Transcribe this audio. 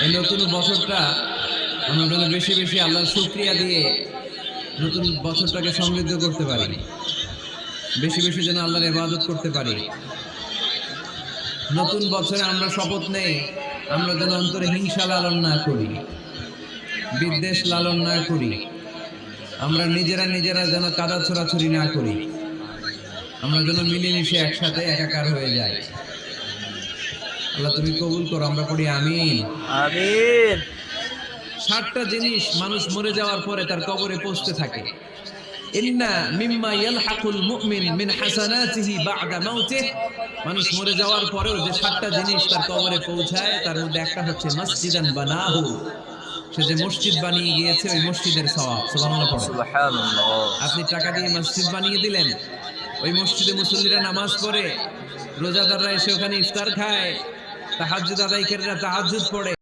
এই নতুন বছরটা আমরা যেন বেশি বেশি আল্লাহর শুকরিয়া দিয়ে নতুন বছরটাকে সমৃদ্ধ করতে পারি, বেশি বেশি যেন আল্লাহর ইবাদত করতে পারি। নতুন বছরে আমরা শপথ নেই, আমরা যেন অন্তরে হিংসা লালন না করি, বিদ্বেষ লালন না করি, আমরা নিজেরা নিজেরা যেন কাদা ছোড়াছুরি না করি, আমরা যেন মিলেমিশে একসাথে একাকার হয়ে যাই। আল্লাহ তুমি কবুল করো, আমরা পড়ি আমিন আমিন। 60টা জিনিস মানুষ মরে যাওয়ার পরে তার কবরে পৌঁছতে থাকে। ইন্না মিম্মা ইয়ালহাকুল মুমিন মিন হাসানাতিহি বা'দা মাউতিহি, মানুষ মরে যাওয়ার পরেও যে 60টা জিনিস তার কবরে পৌঁছায় তার মধ্যে একটা হচ্ছে মসজিদান বানাহু, সে যে মসজিদ বানিয়ে গিয়েছে ওই মসজিদের সওয়াব। সুবহানাল্লাহ পড়ো। সুবহানাল্লাহ। আপনি টাকা দিয়ে মসজিদ বানিয়ে দিলেন, ওই মসজিদে মুসল্লিরা নামাজ পড়ে, রোজাদাররা এসে ওখানে ইফতার খায়, তাহাজ্জুদ আদায়কারীরা তাহাজ্জুদ পড়ে।